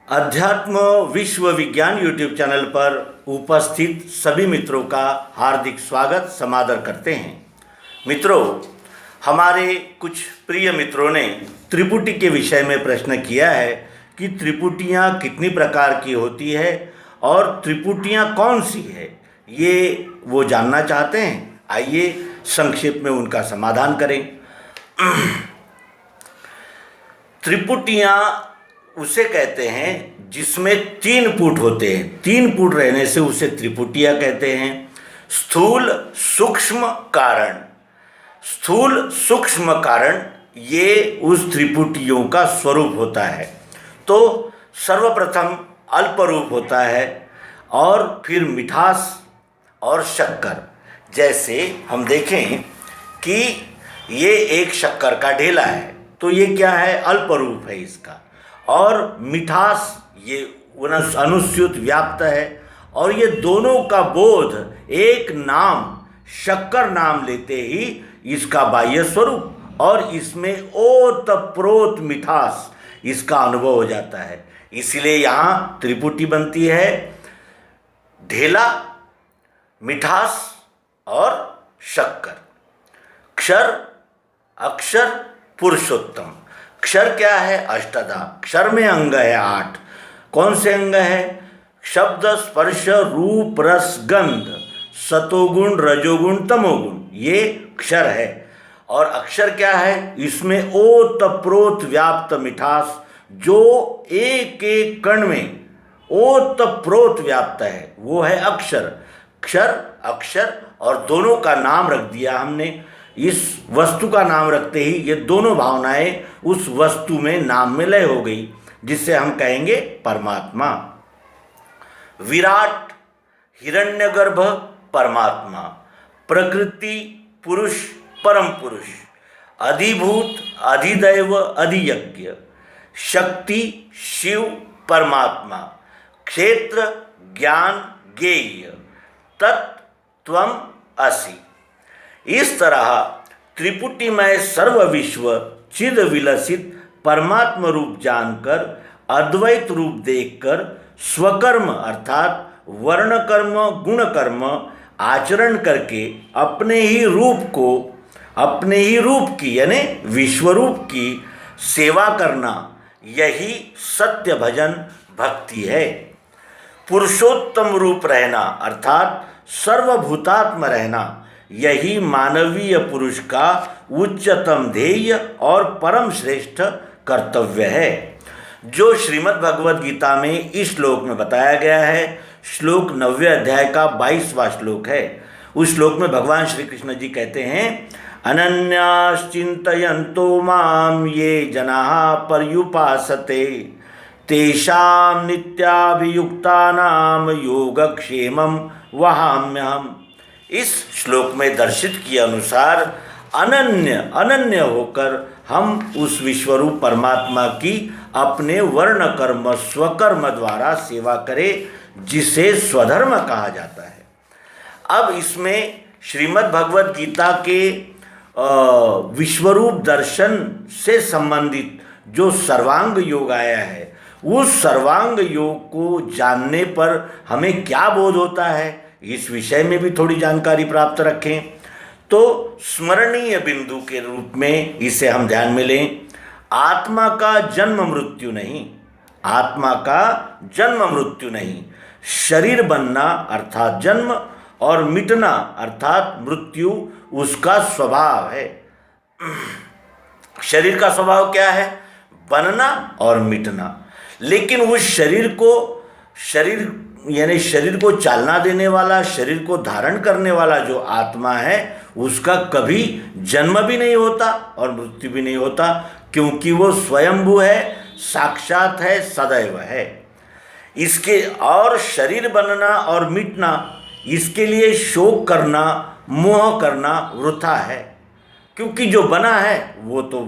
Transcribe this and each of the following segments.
अध्यात्म विश्व विज्ञान यूट्यूब चैनल पर उपस्थित सभी मित्रों का हार्दिक स्वागत समादर करते हैं। मित्रों, हमारे कुछ प्रिय मित्रों ने त्रिपुटी के विषय में प्रश्न किया है कि त्रिपुटियाँ कितनी प्रकार की होती है और त्रिपुटियाँ कौन सी है, ये वो जानना चाहते हैं। आइए संक्षेप में उनका समाधान करें। त्रिपुटियाँ उसे कहते हैं जिसमें 3 पुट होते हैं। 3 पुट रहने से उसे त्रिपुटिया कहते हैं। स्थूल सूक्ष्म कारण, स्थूल सूक्ष्म कारण ये उस त्रिपुटियों का स्वरूप होता है। तो सर्वप्रथम अल्प रूप होता है और फिर मिठास और शक्कर। जैसे हम देखें कि ये एक शक्कर का ढेला है, तो ये क्या है, अल्प रूप है इसका। और मिठास ये अनुस्यूत व्याप्त है। और ये दोनों का बोध एक नाम शक्कर नाम लेते ही इसका बाह्य स्वरूप और इसमें ओतप्रोत मिठास इसका अनुभव हो जाता है। इसलिए यहाँ त्रिपुटी बनती है, ढेला, मिठास और शक्कर। क्षर, अक्षर, पुरुषोत्तम। क्षर क्या है, अष्टधा। क्षर में अंग है 8। कौन से अंग है? शब्द, स्पर्श, रूप, रस, गंध, सतोगुण, रजोगुण, तमोगुण, ये क्षर है। और अक्षर क्या है? इसमें ओतप्रोत व्याप्त मिठास जो एक एक कण में ओतप्रोत व्याप्त है, वो है अक्षर। क्षर, अक्षर और दोनों का नाम रख दिया हमने। इस वस्तु का नाम रखते ही ये दोनों भावनाएं उस वस्तु में नाम में लय हो गई, जिससे हम कहेंगे परमात्मा। विराट, हिरण्यगर्भ, परमात्मा। प्रकृति, पुरुष, परम पुरुष। अधिभूत, अधिदैव, अधियज्ञ। शक्ति, शिव, परमात्मा। क्षेत्र, ज्ञान, ज्ञेय। तत्त्वम असि। इस तरह त्रिपुटीमय सर्व विश्व चिद विलसित परमात्म रूप जानकर, अद्वैत रूप देखकर, स्वकर्म अर्थात वर्ण कर्म गुण कर्म आचरण करके अपने ही रूप की यानी विश्वरूप की सेवा करना, यही सत्य भजन भक्ति है। पुरुषोत्तम रूप रहना अर्थात सर्वभूतात्म रहना, यही मानवीय पुरुष का उच्चतम ध्येय और परम श्रेष्ठ कर्तव्य है, जो श्रीमद् भगवद गीता में इस श्लोक में बताया गया है। श्लोक 9वें अध्याय का 22वां श्लोक है। उस श्लोक में भगवान श्री कृष्ण जी कहते हैं, अनन्याश्चिन्तयन्तो मां ये जनाः पर्युपासते तेषां नित्याभियुक्तानां योगक्षेमं वहाम्यहम्। इस श्लोक में दर्शित किए अनुसार अनन्य होकर हम उस विश्वरूप परमात्मा की अपने वर्ण कर्म स्वकर्म द्वारा सेवा करें, जिसे स्वधर्म कहा जाता है। अब इसमें श्रीमद् भगवद गीता के विश्वरूप दर्शन से संबंधित जो सर्वांग योग आया है, उस सर्वांग योग को जानने पर हमें क्या बोध होता है, इस विषय में भी थोड़ी जानकारी प्राप्त रखें। तो स्मरणीय बिंदु के रूप में इसे हम ध्यान में लें। आत्मा का जन्म मृत्यु नहीं, आत्मा का जन्म मृत्यु नहीं। शरीर बनना अर्थात जन्म और मिटना अर्थात मृत्यु उसका स्वभाव है। शरीर का स्वभाव क्या है? बनना और मिटना। लेकिन उस शरीर को चालना देने वाला, शरीर को धारण करने वाला जो आत्मा है, उसका कभी जन्म भी नहीं होता और मृत्यु भी नहीं होता, क्योंकि वो स्वयंभू है, साक्षात है, सदैव है। इसके और शरीर बनना और मिटना, इसके लिए शोक करना, मोह करना वृथा है, क्योंकि जो बना है वो तो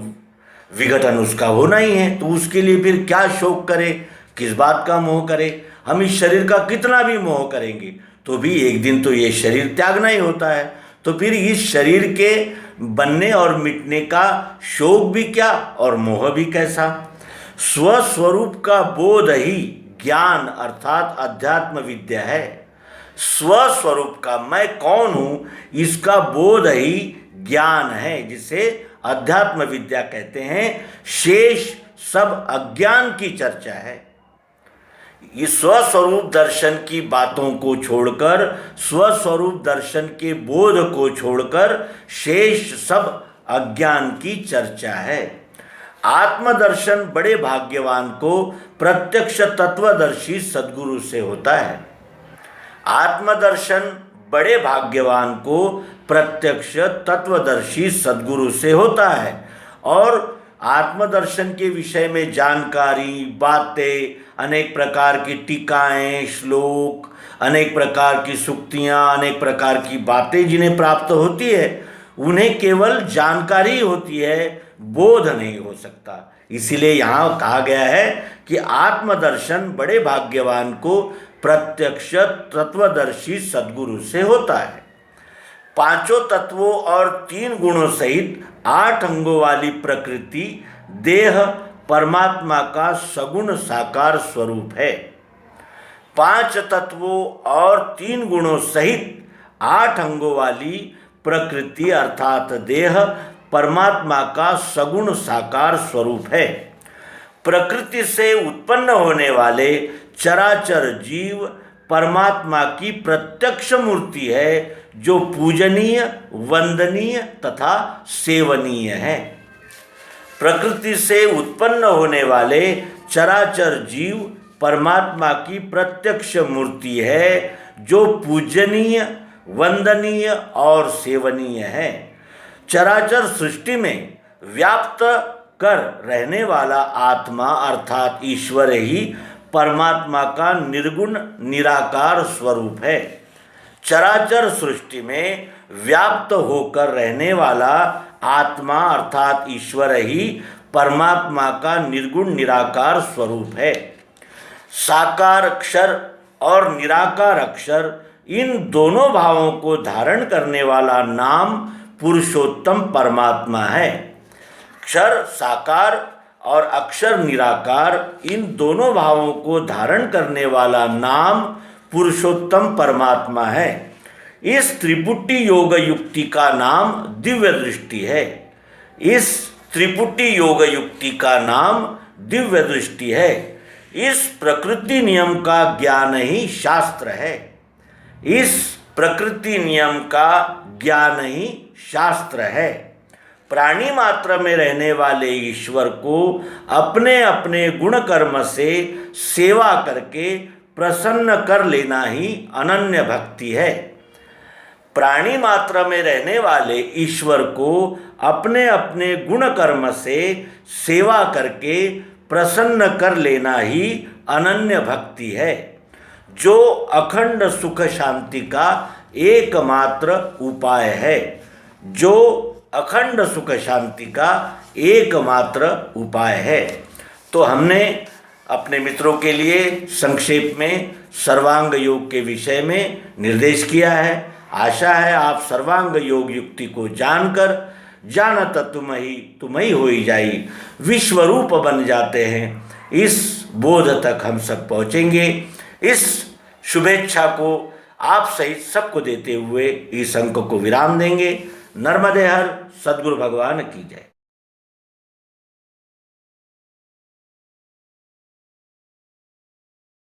विघटन उसका होना ही है। तो उसके लिए फिर क्या शोक करे, किस बात का मोह करे? हम इस शरीर का कितना भी मोह करेंगे तो भी एक दिन तो ये शरीर त्यागना ही होता है। तो फिर इस शरीर के बनने और मिटने का शोक भी क्या और मोह भी कैसा? स्वस्वरूप का बोध ही ज्ञान अर्थात अध्यात्म विद्या है। स्वस्वरूप का, मैं कौन हूँ, इसका बोध ही ज्ञान है, जिसे अध्यात्म विद्या कहते हैं। शेष सब अज्ञान की चर्चा है। इस स्वस्वरूप दर्शन की बातों को छोड़कर, स्वस्वरूप दर्शन के बोध को छोड़कर शेष सब अज्ञान की चर्चा है। आत्मदर्शन बड़े भाग्यवान को प्रत्यक्ष तत्वदर्शी सद्गुरु से होता है। आत्मदर्शन बड़े भाग्यवान को प्रत्यक्ष तत्वदर्शी सद्गुरु से होता है। और आत्मदर्शन के विषय में जानकारी, बातें, अनेक प्रकार की टीकाएं, श्लोक, अनेक प्रकार की सूक्तियाँ, अनेक प्रकार की बातें जिन्हें प्राप्त होती है, उन्हें केवल जानकारी होती है, बोध नहीं हो सकता। इसीलिए यहाँ कहा गया है कि आत्मदर्शन बड़े भाग्यवान को प्रत्यक्ष तत्वदर्शी सद्गुरु से होता है। पांचों तत्वों और 3 गुणों सहित 8 अंगों वाली प्रकृति देह परमात्मा का सगुण साकार स्वरूप है। 5 तत्वों और 3 गुणों सहित 8 अंगों वाली प्रकृति अर्थात देह परमात्मा का सगुण साकार स्वरूप है। प्रकृति से उत्पन्न होने वाले चराचर जीव परमात्मा की प्रत्यक्ष मूर्ति है, जो पूजनीय, वंदनीय तथा सेवनीय है। प्रकृति से उत्पन्न होने वाले चराचर जीव परमात्मा की प्रत्यक्ष मूर्ति है, जो पूजनीय, वंदनीय और सेवनीय है। चराचर सृष्टि में व्याप्त कर रहने वाला आत्मा अर्थात ईश्वर ही परमात्मा का निर्गुण निराकार स्वरूप है। चराचर सृष्टि में व्याप्त होकर रहने वाला आत्मा अर्थात ईश्वर ही परमात्मा का निर्गुण निराकार स्वरूप है। साकार अक्षर और निराकार अक्षर, इन दोनों भावों को धारण करने वाला नाम पुरुषोत्तम परमात्मा है। अक्षर साकार और अक्षर निराकार, इन दोनों भावों को धारण करने वाला नाम पुरुषोत्तम परमात्मा है। इस त्रिपुटी योग युक्ति का नाम दिव्य दृष्टि है। इस त्रिपुटी योग युक्ति का नाम दिव्य दृष्टि है। इस प्रकृति नियम का ज्ञान ही शास्त्र है। इस प्रकृति नियम का ज्ञान ही शास्त्र है। प्राणी मात्र में रहने वाले ईश्वर को अपने अपने गुण कर्म से सेवा करके प्रसन्न कर लेना ही अनन्य भक्ति है। प्राणी मात्र में रहने वाले ईश्वर को अपने अपने गुण कर्म से सेवा करके प्रसन्न कर लेना ही अनन्य भक्ति है, जो अखंड सुख शांति का एकमात्र उपाय है। जो अखंड सुख शांति का एकमात्र उपाय है। तो हमने अपने मित्रों के लिए संक्षेप में सर्वांग योग के विषय में निर्देश किया है। आशा है आप सर्वांग योग युक्ति को जानकर जानत तुम ही होई जाई विश्वरूप बन जाते हैं, इस बोध तक हम सब पहुँचेंगे। इस शुभेच्छा को आप सहित सबको देते हुए इस अंक को विराम देंगे। नर्मदे हर सद्गुरु भगवान की जय।